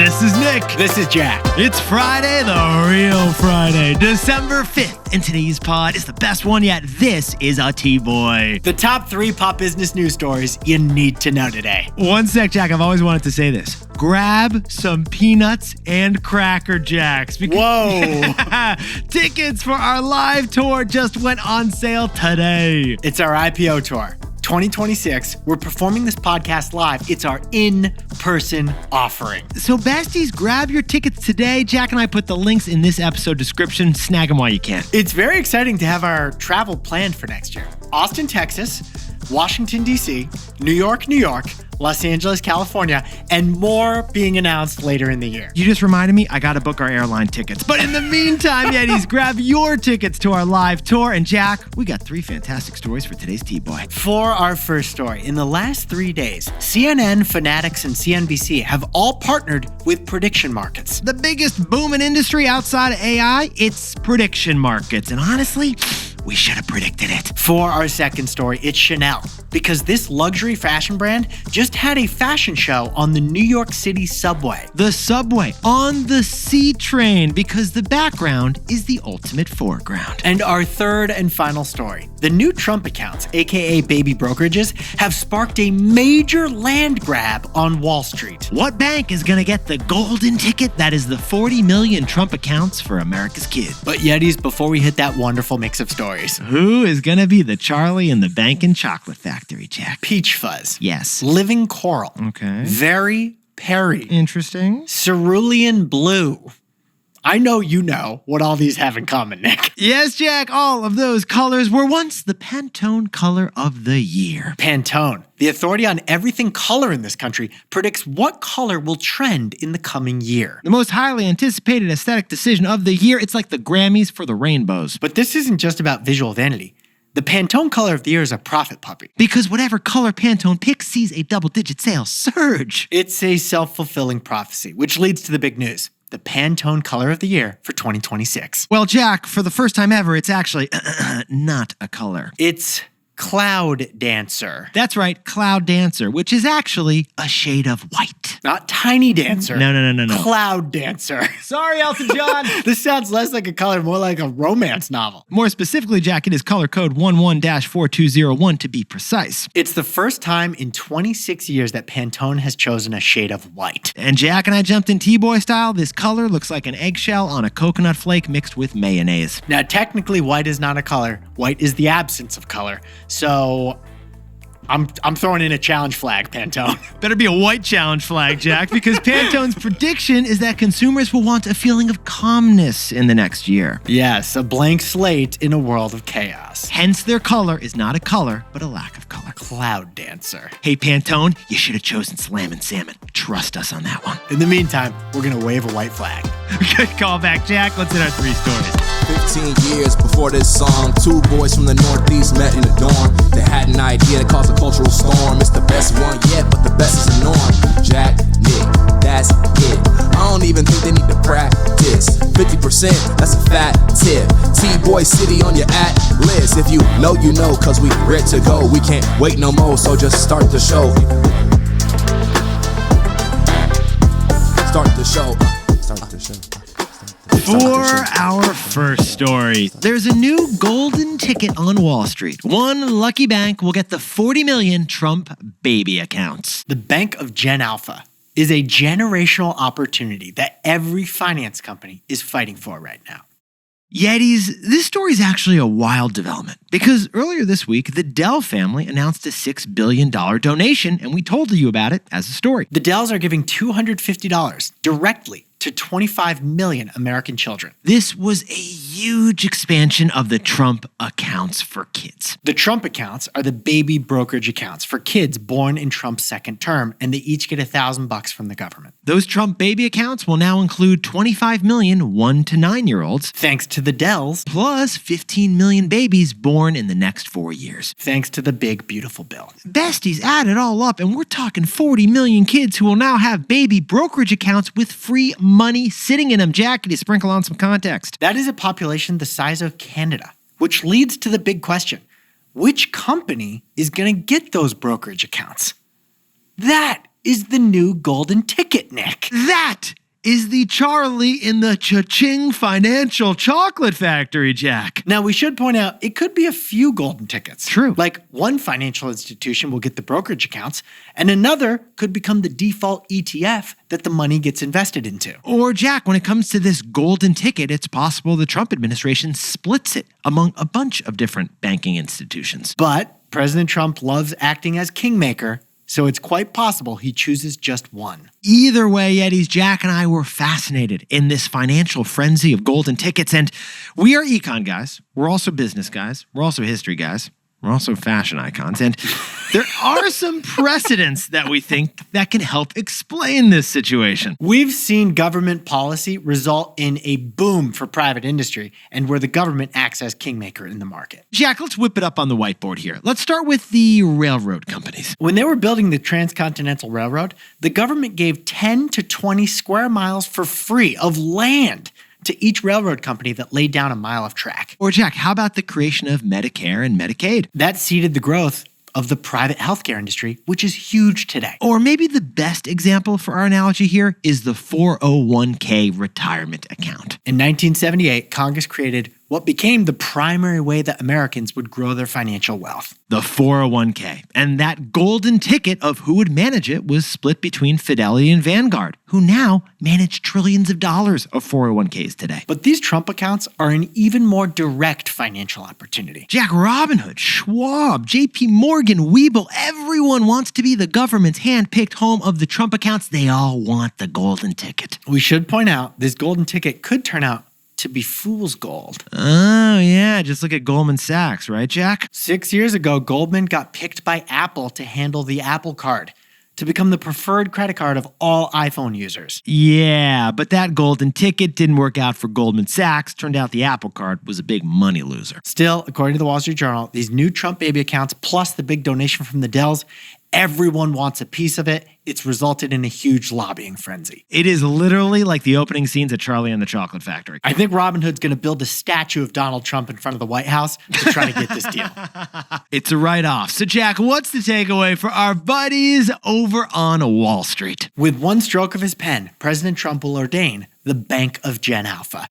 This is Nick. This is Jack. It's Friday, the real Friday, December 5th. And today's pod is the best one yet. This is a T-Boy. The top 3 pop business news stories you need to know today. One sec, Jack. I've always wanted to say this. Grab some peanuts and Cracker Jacks. Whoa. Tickets for our live tour just went on sale today. It's our IPO tour. 2026, we're performing this podcast live. It's our in-person offering. So besties, grab your tickets today. Jack and I put the links in this episode description. Snag them while you can. It's very exciting to have our travel planned for next year. Austin, Texas, Washington, D.C., New York, Los Angeles, California, and more being announced later in the year. You just reminded me, I got to book our airline tickets. But in the meantime, Yetis, grab your tickets to our live tour. And Jack, we got 3 fantastic stories for today's T-Boy. For our first story, in the last 3 days, CNN, Fanatics, and CNBC have all partnered with prediction markets. The biggest booming industry outside of AI, it's prediction markets. And honestly, we should have predicted it. For our second story, it's Chanel, because this luxury fashion brand just had a fashion show on the New York City subway. The subway on the C train, because the background is the ultimate foreground. And our third and final story, the new Trump accounts, aka baby brokerages, have sparked a major land grab on Wall Street. What bank is gonna get the golden ticket that is the 40 million Trump accounts for America's kids? But Yetis, before we hit that wonderful mix of stories, who is gonna be the Charlie in the Bank and Chocolate Factory, Jack? Peach Fuzz. Yes. Living Coral. Okay. Very Perry. Interesting. Cerulean Blue. I know you know what all these have in common, Nick. Yes, Jack, all of those colors were once the Pantone color of the year. Pantone, the authority on everything color in this country, predicts what color will trend in the coming year. The most highly anticipated aesthetic decision of the year. It's like the Grammys for the rainbows. But this isn't just about visual vanity. The Pantone color of the year is a profit puppy. Because whatever color Pantone picks sees a double-digit sales surge. It's a self-fulfilling prophecy, which leads to the big news. The Pantone color of the year for 2026. Well, Jack, for the first time ever, it's actually not a color. It's Cloud Dancer. That's right, Cloud Dancer, which is actually a shade of white. Not Tiny Dancer. No. Cloud Dancer. Sorry, Elton John. This sounds less like a color, more like a romance novel. More specifically, Jack, it is color code 11-4201 to be precise. It's the first time in 26 years that Pantone has chosen a shade of white. And Jack and I jumped in T-Boy style. This color looks like an eggshell on a coconut flake mixed with mayonnaise. Now, technically, white is not a color. White is the absence of color. So I'm throwing in a challenge flag, Pantone. Better be a white challenge flag, Jack, because Pantone's prediction is that consumers will want a feeling of calmness in the next year. Yes, a blank slate in a world of chaos. Hence, their color is not a color, but a lack of color. Cloud Dancer. Hey, Pantone, you should have chosen Slam and Salmon. Trust us on that one. In the meantime, we're going to wave a white flag. Good call back, Jack. Let's hit our 3 stories. 15 years before this song, 2 boys from the Northeast met in the dorm. They had an idea that caused a cultural storm. It's the best one yet, but the best is the norm. Jack, Nick, that's it. I don't even think they need to practice. 50%, that's a fat tip. T-Boy City on your list. If you know, you know, cause we ready to go. We can't wait no more, so just start the show. Start the show. Start the show. For our first story, there's a new golden ticket on Wall Street. One lucky bank will get the 40 million Trump baby accounts. The Bank of Gen Alpha is a generational opportunity that every finance company is fighting for right now. Yetis, this story is actually a wild development because earlier this week, the Dell family announced a $6 billion donation, and we told you about it as a story. The Dells are giving $250 directly to 25 million American children. This was a huge expansion of the Trump accounts for kids. The Trump accounts are the baby brokerage accounts for kids born in Trump's second term, and they each get $1,000 from the government. Those Trump baby accounts will now include 25 million 1 to 9-year-olds, thanks to the Dells, plus 15 million babies born in the next 4 years, thanks to the big, beautiful bill. Besties, add it all up, and we're talking 40 million kids who will now have baby brokerage accounts with free money sitting in them. Jack, can you sprinkle on some context? That is a population the size of Canada, which leads to the big question. Which company is going to get those brokerage accounts? That is the new golden ticket, Nick. That is the Charlie in the Cha-Ching Financial Chocolate Factory, Jack. Now, we should point out, it could be a few golden tickets. True. Like one financial institution will get the brokerage accounts, and another could become the default ETF that the money gets invested into. Or, Jack, when it comes to this golden ticket, it's possible the Trump administration splits it among a bunch of different banking institutions. But President Trump loves acting as kingmaker, so it's quite possible he chooses just one. Either way, Yetis, Jack and I were fascinated in this financial frenzy of golden tickets. And we are econ guys. We're also business guys. We're also history guys. We're also fashion icons. And there are some precedents that we think that can help explain this situation. We've seen government policy result in a boom for private industry and where the government acts as kingmaker in the market. Jack, let's whip it up on the whiteboard here. Let's start with the railroad companies. When they were building the Transcontinental Railroad, the government gave 10 to 20 square miles for free of land to each railroad company that laid down a mile of track. Or, Jack, how about the creation of Medicare and Medicaid? That seeded the growth of the private healthcare industry, which is huge today. Or maybe the best example for our analogy here is the 401k retirement account. In 1978, Congress created what became the primary way that Americans would grow their financial wealth. The 401k. And that golden ticket of who would manage it was split between Fidelity and Vanguard, who now manage trillions of dollars of 401ks today. But these Trump accounts are an even more direct financial opportunity. Jack, Robinhood, Schwab, JP Morgan, Webull, everyone wants to be the government's hand-picked home of the Trump accounts. They all want the golden ticket. We should point out this golden ticket could turn out to be fool's gold. Oh, yeah. Just look at Goldman Sachs, right, Jack? 6 years ago, Goldman got picked by Apple to handle the Apple Card, to become the preferred credit card of all iPhone users. Yeah, but that golden ticket didn't work out for Goldman Sachs. Turned out the Apple Card was a big money loser. Still, according to the Wall Street Journal, these new Trump baby accounts plus the big donation from the Dells, everyone wants a piece of it. It's resulted in a huge lobbying frenzy. It is literally like the opening scenes at Charlie and the Chocolate Factory. I think Robinhood's going to build a statue of Donald Trump in front of the White House to try to get this deal. It's a write-off. So, Jack, what's the takeaway for our buddies over on Wall Street? With one stroke of his pen, President Trump will ordain the Bank of Gen Alpha.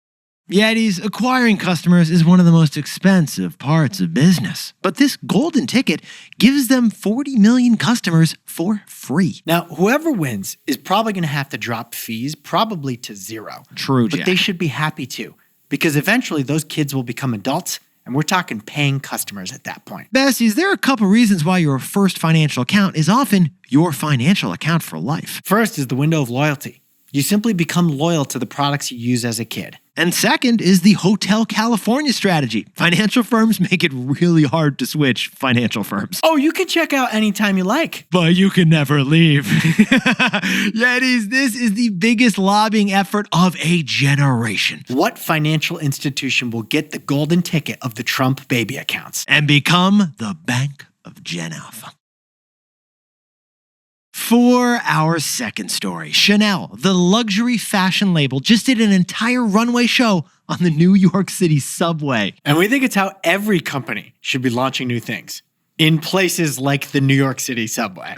Yetis, acquiring customers is one of the most expensive parts of business. But this golden ticket gives them 40 million customers for free. Now, whoever wins is probably going to have to drop fees, probably to zero. True, But Jack. they should be happy to, because eventually those kids will become adults, and we're talking paying customers at that point. Besties, there are a couple reasons why your first financial account is often your financial account for life. First is the window of loyalty. You simply become loyal to the products you use as a kid. And second is the Hotel California strategy. Financial firms make it really hard to switch financial firms. Oh, you can check out anytime you like. But you can never leave. Yetis, this is the biggest lobbying effort of a generation. What financial institution will get the golden ticket of the Trump baby accounts? And become the Bank of Gen Alpha. For our second story, Chanel, the luxury fashion label, just did an entire runway show on the New York City subway. And we think it's how every company should be launching new things in places like the New York City subway.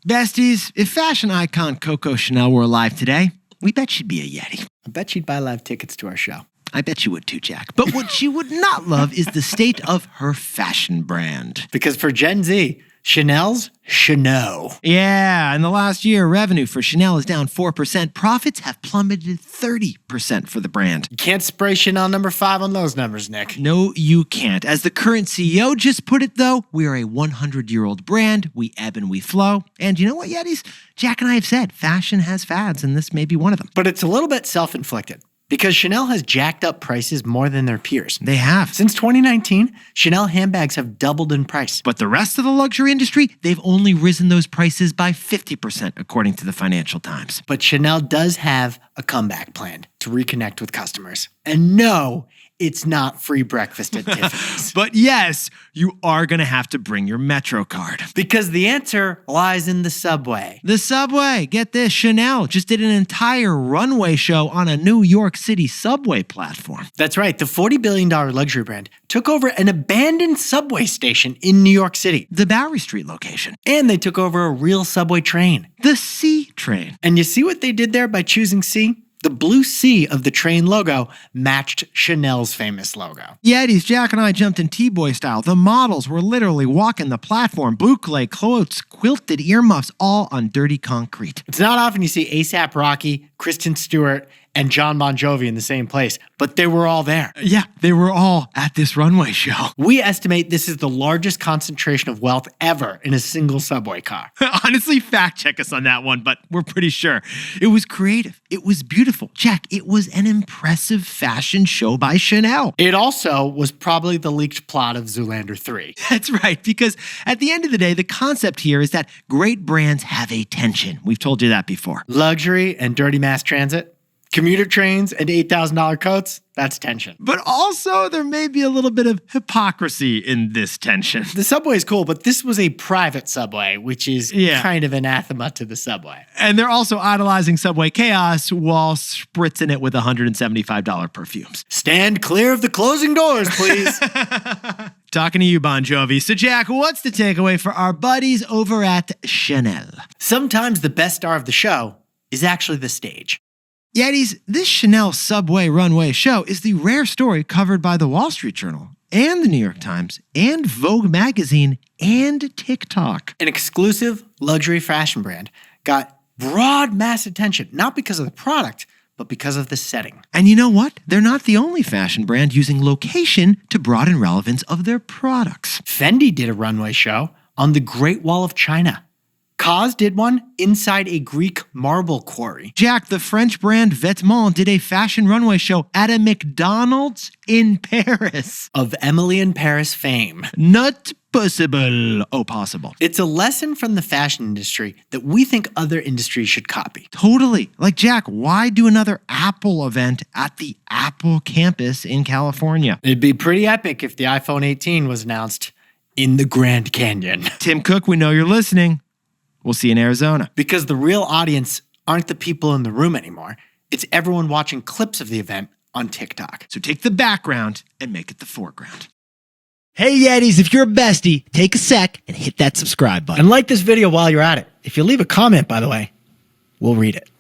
Besties, if fashion icon Coco Chanel were alive today, we bet she'd be a Yeti. I bet she'd buy live tickets to our show. I bet you would too, Jack. But what she would not love is the state of her fashion brand. Because for Gen Z, Chanel's Chanel. Yeah, in the last year, revenue for Chanel is down 4%. Profits have plummeted 30% for the brand. You can't spray Chanel number 5 on those numbers, Nick. No, you can't. As the current CEO just put it, though, we are a 100-year-old brand. We ebb and we flow. And you know what, Yetis? Jack and I have said fashion has fads, and this may be one of them. But it's a little bit self-inflicted. Because Chanel has jacked up prices more than their peers. They have. Since 2019, Chanel handbags have doubled in price. But the rest of the luxury industry, they've only risen those prices by 50%, according to the Financial Times. But Chanel does have a comeback planned to reconnect with customers. And no, it's not free breakfast at Tiffany's. But yes, you are going to have to bring your Metro card. Because the answer lies in the subway. The subway, get this, Chanel just did an entire runway show on a New York City subway platform. That's right, the $40 billion luxury brand took over an abandoned subway station in New York City. The Bowery Street location. And they took over a real subway train. The C train. And you see what they did there by choosing C? The blue C of the train logo matched Chanel's famous logo. Yetis, Jack and I jumped in T-Boy style. The models were literally walking the platform, boucle clothes, quilted earmuffs, all on dirty concrete. It's not often you see A$AP Rocky, Kristen Stewart, and John Bon Jovi in the same place, but they were all there. Yeah, they were all at this runway show. We estimate this is the largest concentration of wealth ever in a single subway car. Honestly, fact check us on that one, but we're pretty sure. It was creative. It was beautiful. Jack, it was an impressive fashion show by Chanel. It also was probably the leaked plot of Zoolander 3. That's right, because at the end of the day, the concept here is that great brands have a tension. We've told you that before. Luxury and dirty mass transit. Commuter trains and $8,000 coats, that's tension. But also, there may be a little bit of hypocrisy in this tension. The subway is cool, but this was a private subway, which is kind of anathema to the subway. And they're also idolizing subway chaos while spritzing it with $175 perfumes. Stand clear of the closing doors, please. Talking to you, Bon Jovi. So, Jack, what's the takeaway for our buddies over at Chanel? Sometimes the best star of the show is actually the stage. Yetis, this Chanel subway runway show is the rare story covered by the Wall Street Journal and the New York Times and Vogue magazine and TikTok. An exclusive luxury fashion brand got broad mass attention, not because of the product, but because of the setting. And you know what? They're not the only fashion brand using location to broaden relevance of their products. Fendi did a runway show on the Great Wall of China. Cause did one inside a Greek marble quarry. Jack, the French brand Vêtements did a fashion runway show at a McDonald's in Paris. Of Emily in Paris fame. Not possible. Oh, possible. It's a lesson from the fashion industry that we think other industries should copy. Totally. Like, Jack, why do another Apple event at the Apple campus in California? It'd be pretty epic if the iPhone 18 was announced in the Grand Canyon. Tim Cook, we know you're listening. We'll see you in Arizona. Because the real audience aren't the people in the room anymore. It's everyone watching clips of the event on TikTok. So take the background and make it the foreground. Hey Yetis, if you're a bestie, take a sec and hit that subscribe button. And like this video while you're at it. If you leave a comment, by the way, we'll read it.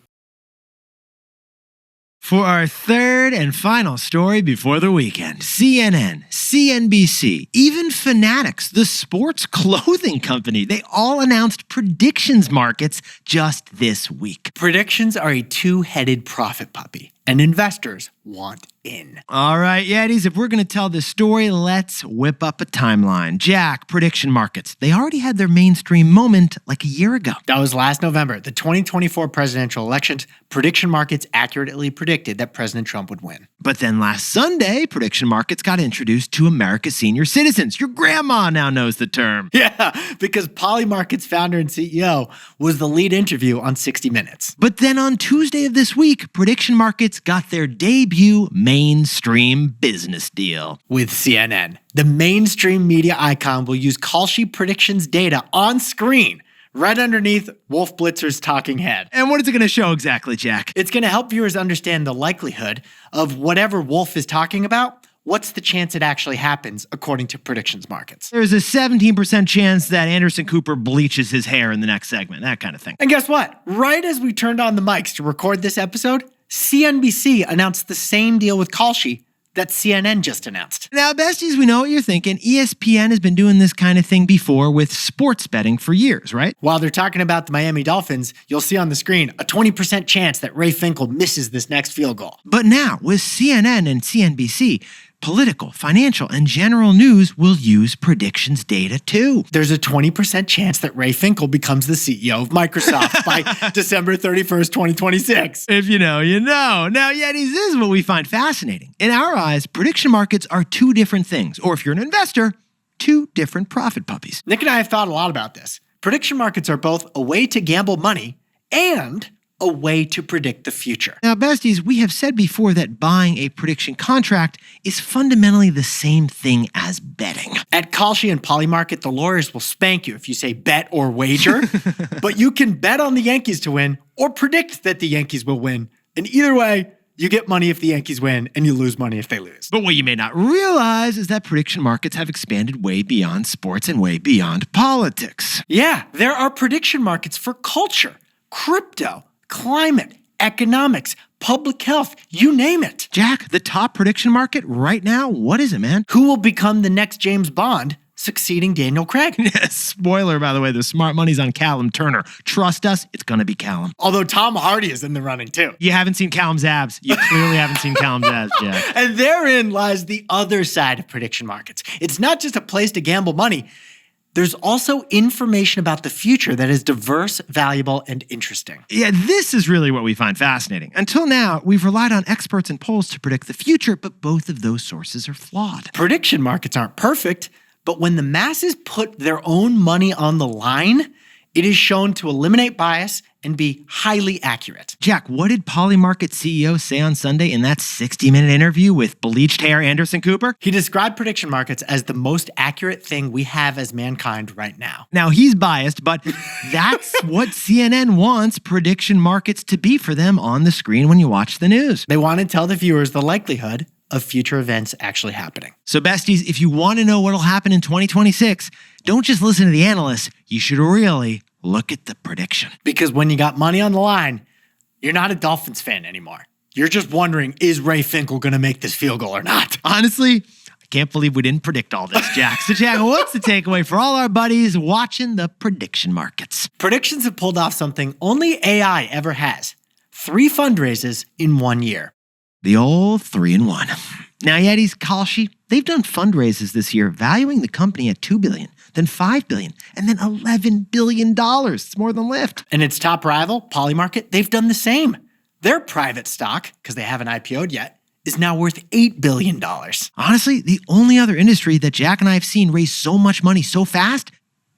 For our third and final story before the weekend, CNN, CNBC, even Fanatics, the sports clothing company, they all announced predictions markets just this week. Predictions are a two-headed profit puppy, and investors want in. All right, Yetis, if we're going to tell this story, let's whip up a timeline. Jack, prediction markets, they already had their mainstream moment like a year ago. That was last November. The 2024 presidential elections, prediction markets accurately predicted that President Trump would win. But then last Sunday, prediction markets got introduced to America's senior citizens. Your grandma now knows the term. Yeah, because Polymarket's founder and CEO was the lead interview on 60 Minutes. But then on Tuesday of this week, prediction markets got their debut mainstream business deal. With CNN. The mainstream media icon will use call sheet predictions data on screen, right underneath Wolf Blitzer's talking head. And what is it going to show exactly, Jack? It's going to help viewers understand the likelihood of whatever Wolf is talking about. What's the chance it actually happens according to predictions markets? There's a 17% chance that Anderson Cooper bleaches his hair in the next segment, that kind of thing. And guess what? Right as we turned on the mics to record this episode, CNBC announced the same deal with Kalshi that CNN just announced. Now, besties, we know what you're thinking. ESPN has been doing this kind of thing before with sports betting for years, right? While they're talking about the Miami Dolphins, you'll see on the screen a 20% chance that Ray Finkel misses this next field goal. But now, with CNN and CNBC, political, financial, and general news will use predictions data too. There's a 20% chance that Ray Finkel becomes the CEO of Microsoft by December 31st, 2026. If you know, you know. Now, Yetis, this is what we find fascinating. In our eyes, prediction markets are two different things, or if you're an investor, two different profit puppies. Nick and I have thought a lot about this. Prediction markets are both a way to gamble money and a way to predict the future. Now, besties, we have said before that buying a prediction contract is fundamentally the same thing as betting. At Kalshi and Polymarket, the lawyers will spank you if you say bet or wager, but you can bet on the Yankees to win or predict that the Yankees will win. And either way, you get money if the Yankees win and you lose money if they lose. But what you may not realize is that prediction markets have expanded way beyond sports and way beyond politics. Yeah, there are prediction markets for culture, crypto, climate, economics, public health, you name it. Jack, the top prediction market right now, what is it, man? Who will become the next James Bond, succeeding Daniel Craig? Spoiler, by the way, the smart money's on Callum Turner. Trust us, it's going to be Callum. Although Tom Hardy is in the running too. You haven't seen Callum's abs. You clearly haven't seen Callum's abs, Jack. And therein lies the other side of prediction markets. It's not just a place to gamble money. There's also information about the future that is diverse, valuable, and interesting. Yeah, this is really what we find fascinating. Until now, we've relied on experts and polls to predict the future, but both of those sources are flawed. Prediction markets aren't perfect, but when the masses put their own money on the line, it is shown to eliminate bias and be highly accurate. Jack, what did Polymarket CEO say on Sunday in that 60-minute interview with bleached hair Anderson Cooper? He described prediction markets as the most accurate thing we have as mankind right now. Now, he's biased, but that's what CNN wants prediction markets to be for them on the screen when you watch the news. They want to tell the viewers the likelihood of future events actually happening. So, besties, if you want to know what'll happen in 2026, don't just listen to the analysts. You should really look at the prediction. Because when you got money on the line, you're not a Dolphins fan anymore. You're just wondering, is Ray Finkel going to make this field goal or not? Honestly, I can't believe we didn't predict all this, Jack. So, Jack, what's the takeaway for all our buddies watching the prediction markets? Predictions have pulled off something only AI ever has. 3 fundraisers in 1 year. The old 3-in-1. Now, Yeti's, Kalshi, they've done fundraisers this year, valuing the company at $2 billion, then $5 billion, and then $11 billion. It's more than Lyft. And its top rival, Polymarket, they've done the same. Their private stock, because they haven't IPO'd yet, is now worth $8 billion. Honestly, the only other industry that Jack and I have seen raise so much money so fast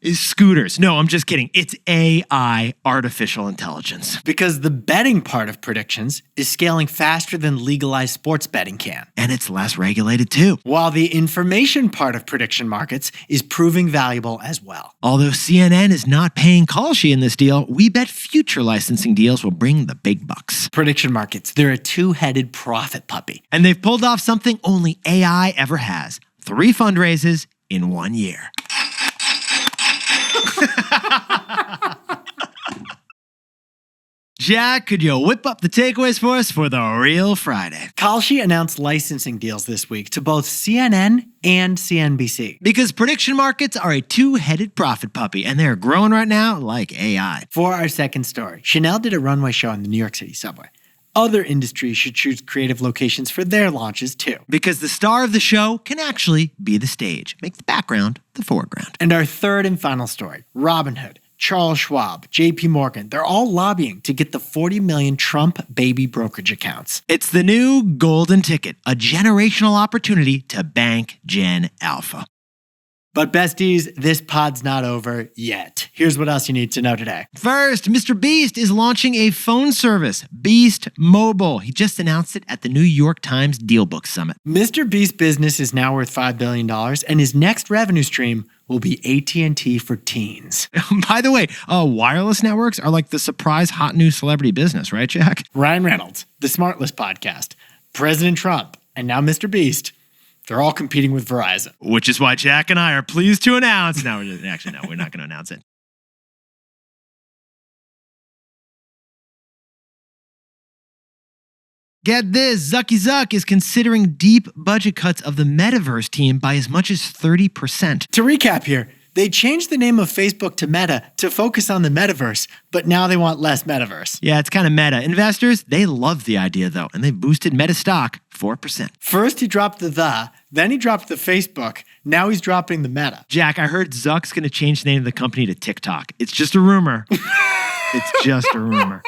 is scooters. No, I'm just kidding. It's AI, artificial intelligence. Because the betting part of predictions is scaling faster than legalized sports betting can. And it's less regulated too. While the information part of prediction markets is proving valuable as well. Although CNN is not paying Kalshi in this deal, we bet future licensing deals will bring the big bucks. Prediction markets, they're a two-headed profit puppy. And they've pulled off something only AI ever has. 3 fundraisers in 1 year. Jack, could you whip up the takeaways for us for the real Friday? Kalshi announced licensing deals this week to both CNN and CNBC. Because prediction markets are a two-headed profit puppy, and they're growing right now like AI. For our second story, Chanel did a runway show on the New York City subway. Other industries should choose creative locations for their launches too. Because the star of the show can actually be the stage. Make the background the foreground. And our third and final story, Robinhood, Charles Schwab, JP Morgan, they're all lobbying to get the 40 million Trump baby brokerage accounts. It's the new golden ticket, a generational opportunity to bank Gen Alpha. But besties, this pod's not over yet. Here's what else you need to know today. First, Mr. Beast is launching a phone service, Beast Mobile. He just announced it at the New York Times Dealbook Summit. Mr. Beast's business is now worth $5 billion, and his next revenue stream will be AT&T for teens. By the way, wireless networks are like the surprise hot new celebrity business, right, Jack? Ryan Reynolds, the Smartless podcast, President Trump, and now Mr. Beast. They're all competing with Verizon. Which is why Jack and I are pleased to announce. No, we're not going to announce it. Get this, Zucky Zuck is considering deep budget cuts of the metaverse team by as much as 30%. To recap here, they changed the name of Facebook to Meta to focus on the metaverse, but now they want less metaverse. Yeah, it's kind of meta. Investors, they love the idea though, and they've boosted Meta stock 4%. First he dropped then he dropped the Facebook, now he's dropping the Meta. Jack, I heard Zuck's going to change the name of the company to TikTok. It's just a rumor. It's just a rumor.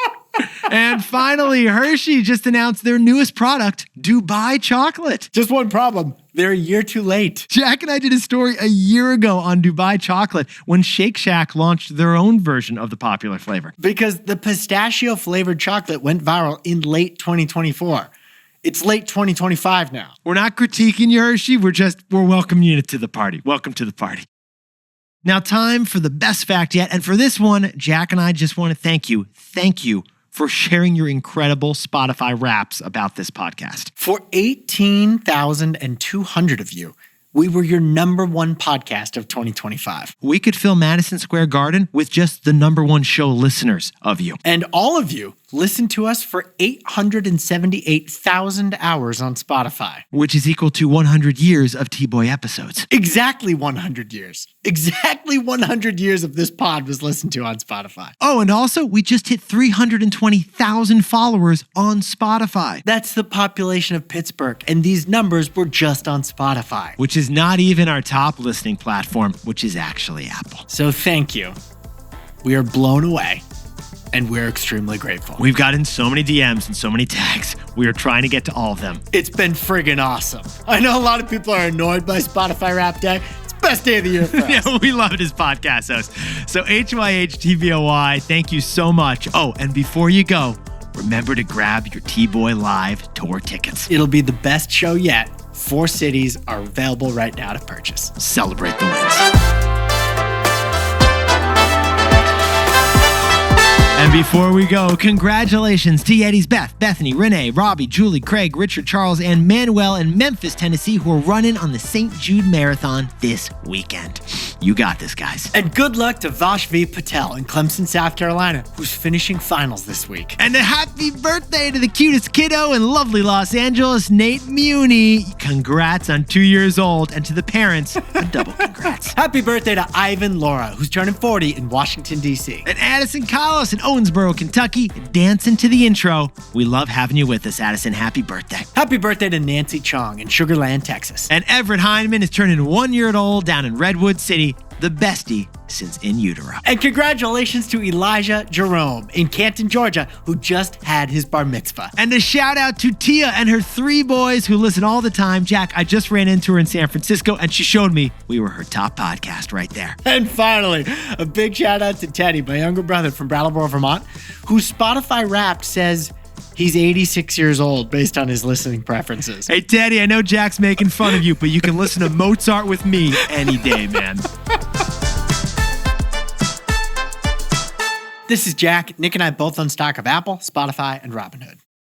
And finally, Hershey just announced their newest product, Dubai chocolate. Just one problem. They're a year too late. Jack and I did a story a year ago on Dubai chocolate when Shake Shack launched their own version of the popular flavor. Because the pistachio-flavored chocolate went viral in late 2024. It's late 2025 now. We're not critiquing you, Hershey. We're welcoming you to the party. Welcome to the party. Now, time for the best fact yet. And for this one, Jack and I just want to thank you. Thank you for sharing your incredible Spotify raps about this podcast. For 18,200 of you, we were your number one podcast of 2025. We could fill Madison Square Garden with just the number one show listeners of you. And all of you listened to us for 878,000 hours on Spotify. Which is equal to 100 years of T-Boy episodes. Exactly 100 years. Exactly 100 years of this pod was listened to on Spotify. Oh, and also, we just hit 320,000 followers on Spotify. That's the population of Pittsburgh, and these numbers were just on Spotify. Which is not even our top listening platform, which is actually Apple. So thank you. We are blown away. And we're extremely grateful. We've gotten so many DMs and so many tags. We are trying to get to all of them. It's been friggin' awesome. I know a lot of people are annoyed by Spotify Rap Day. It's the best day of the year for us. Yeah, we love his podcast host. So HYHTBOY, thank you so much. Oh, and before you go, remember to grab your T-Boy Live tour tickets. It'll be the best show yet. 4 cities are available right now to purchase. Celebrate the wins. And before we go, congratulations to Yeti's Beth, Bethany, Renee, Robbie, Julie, Craig, Richard, Charles, and Manuel in Memphis, Tennessee, who are running on the St. Jude Marathon this weekend. You got this, guys. And good luck to Vash V. Patel in Clemson, South Carolina, who's finishing finals this week. And a happy birthday to the cutest kiddo in lovely Los Angeles, Nate Muni. Congrats on 2 years old. And to the parents, a double congrats. Happy birthday to Ivan Laura, who's turning 40 in Washington, D.C. And Addison Collis in Owensboro, Kentucky, dancing to the intro. We love having you with us, Addison. Happy birthday. Happy birthday to Nancy Chong in Sugar Land, Texas. And Everett Heineman is turning 1 year old down in Redwood City, the bestie since in utero. And congratulations to Elijah Jerome in Canton, Georgia, who just had his bar mitzvah. And a shout out to Tia and her 3 boys who listen all the time. Jack, I just ran into her in San Francisco and she showed me we were her top podcast right there. And finally, a big shout out to Teddy, my younger brother from Brattleboro, Vermont, whose Spotify Wrapped says he's 86 years old based on his listening preferences. Hey, Teddy, I know Jack's making fun of you, but you can listen to Mozart with me any day, man. This is Jack. Nick and I both own stock of Apple, Spotify, and Robinhood.